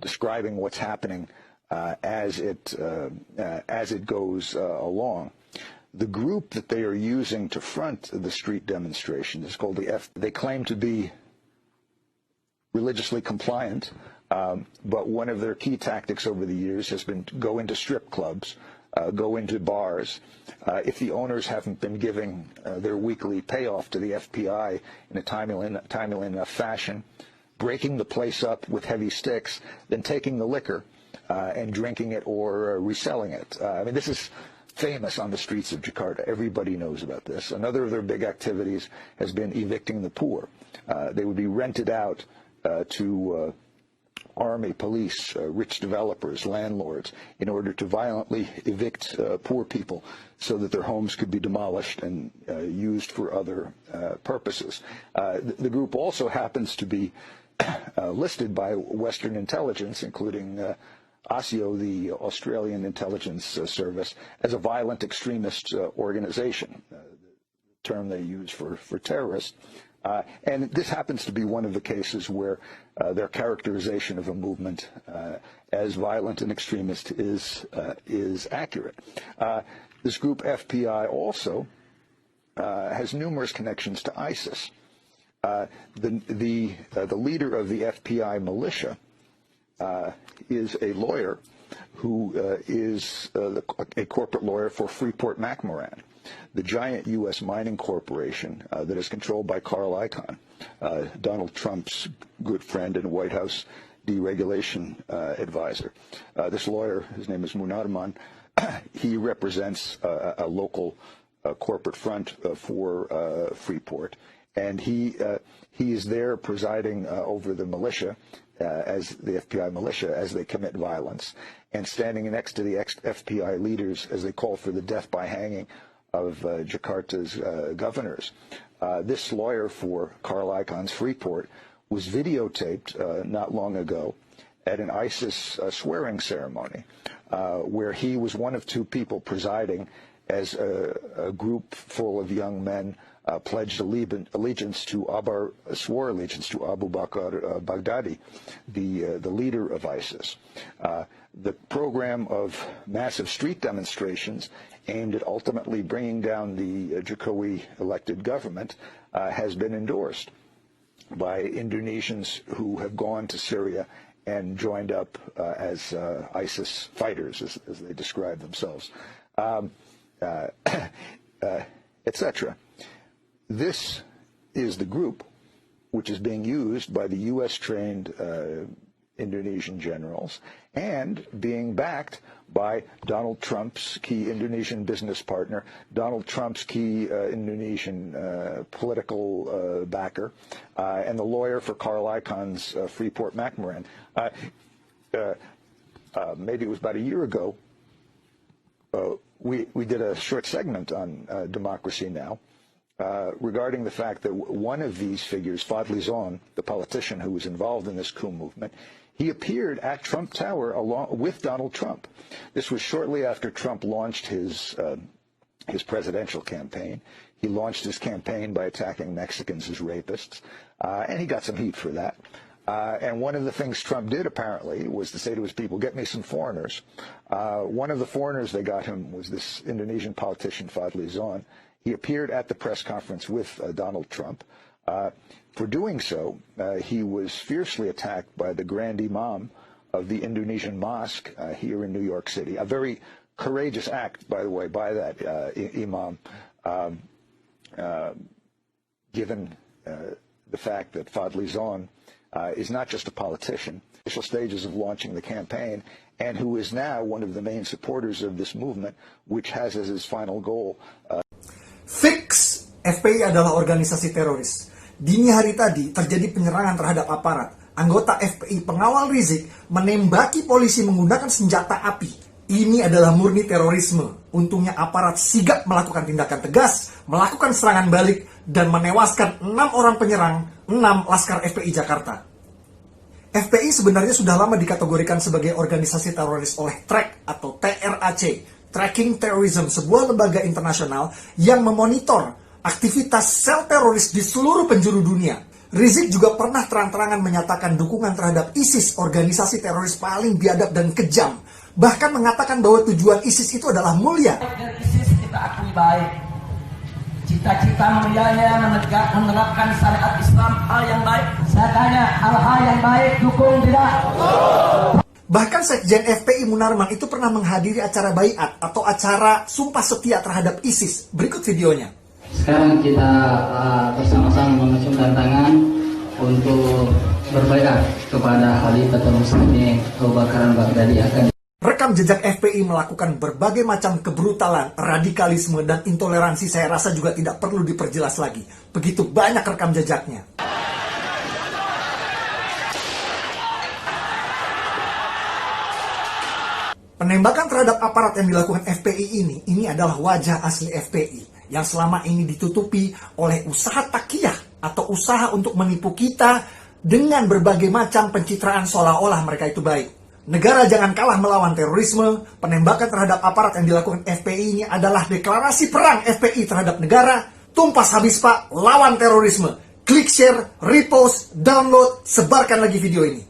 describing what's happening as it goes along. The group that they are using to front the street demonstration is called They claim to be religiously compliant, but one of their key tactics over the years has been to go into strip clubs, go into bars. If the owners haven't been giving their weekly payoff to the FPI in a timely enough fashion, breaking the place up with heavy sticks, then taking the liquor and drinking it or reselling it. I mean, this is famous on the streets of Jakarta. Everybody knows about this. Another of their big activities has been evicting the poor. They would be rented out to army, police, rich developers, landlords, in order to violently evict poor people so that their homes could be demolished and used for other purposes. The group also happens to be listed by Western intelligence, including ASIO, the Australian Intelligence Service, as a violent extremist organization, the term they use for terrorist. And this happens to be one of the cases where their characterization of a movement as violent and extremist is accurate. This group FPI also has numerous connections to ISIS. The leader of the FPI militia is a lawyer who is a corporate lawyer for Freeport-McMoran, the giant U.S. mining corporation that is controlled by Carl Icahn, Donald Trump's good friend and White House deregulation advisor. This lawyer, his name is Munarman, he represents a local corporate front for Freeport, and he is there presiding over the militia, as the FPI militia, as they commit violence, and standing next to the FPI leaders as they call for the death by hanging of Jakarta's governors. This lawyer for Carl Icahn's Freeport was videotaped not long ago at an ISIS swearing ceremony, where he was one of two people presiding as a group full of young men pledged allegiance to swore allegiance to Abu Bakr Baghdadi, the leader of ISIS. The program of massive street demonstrations aimed at ultimately bringing down the Jokowi elected government has been endorsed by Indonesians who have gone to Syria and joined up as ISIS fighters, as they describe themselves, etc. This is the group which is being used by the U.S.-trained Indonesian generals and being backed by Donald Trump's key Indonesian business partner, Donald Trump's key Indonesian political backer, and the lawyer for Carl Icahn's Freeport-McMoran. Maybe it was about a year ago, we did a short segment on Democracy Now! Regarding the fact that one of these figures, Fadli Zon, the politician who was involved in this coup movement, he appeared at Trump Tower along with Donald Trump. This was shortly after Trump launched his presidential campaign. He launched his campaign by attacking Mexicans as rapists, and he got some heat for that. And one of the things Trump did, apparently, was to say to his people, get me some foreigners. One of the foreigners they got him was this Indonesian politician, Fadli Zon. He appeared at the press conference with Donald Trump. For doing so, he was fiercely attacked by the Grand Imam of the Indonesian mosque here in New York City. A very courageous act, by the way, by that Imam, given the fact that Fadli Zon is not just a politician, initial stages of launching the campaign, and who is now one of the main supporters of this movement, which has as its final goal. Fix, FPI adalah organisasi teroris. Dini hari tadi terjadi penyerangan terhadap aparat. Anggota FPI pengawal Rizik menembaki polisi menggunakan senjata api. Ini adalah murni terorisme. Untungnya aparat sigap melakukan tindakan tegas, melakukan serangan balik, dan menewaskan 6 orang penyerang, 6 laskar FPI Jakarta. FPI sebenarnya sudah lama dikategorikan sebagai organisasi teroris oleh TRAC atau TRAC, Tracking Terrorism, sebuah lembaga internasional yang memonitor aktivitas sel teroris di seluruh penjuru dunia. Rizik juga pernah terang-terangan menyatakan dukungan terhadap ISIS, organisasi teroris paling biadab dan kejam. Bahkan mengatakan bahwa tujuan ISIS itu adalah mulia. Dari ISIS kita akui baik. Cita-cita mulianya menerapkan syariat Islam hal yang baik. Saya tanya, hal-hal yang baik dukung tidak? Bahkan Sekjen FPI Munarman itu pernah menghadiri acara baiat atau acara sumpah setia terhadap ISIS. Berikut videonya. Sekarang kita bersama-sama mengacungkan tangan untuk berbaiat kepada Khalifatul Muslimin Abu Bakar Baghdadi akan rekam jejak FPI melakukan berbagai macam kebrutalan, radikalisme, dan intoleransi saya rasa juga tidak perlu diperjelas lagi. Begitu banyak rekam jejaknya. Penembakan terhadap aparat yang dilakukan FPI ini adalah wajah asli FPI yang selama ini ditutupi oleh usaha takiyah atau usaha untuk menipu kita dengan berbagai macam pencitraan seolah-olah mereka itu baik. Negara jangan kalah melawan terorisme. Penembakan terhadap aparat yang dilakukan FPI ini adalah deklarasi perang FPI terhadap negara. Tumpas habis Pak, lawan terorisme. Klik share, repost, download, sebarkan lagi video ini.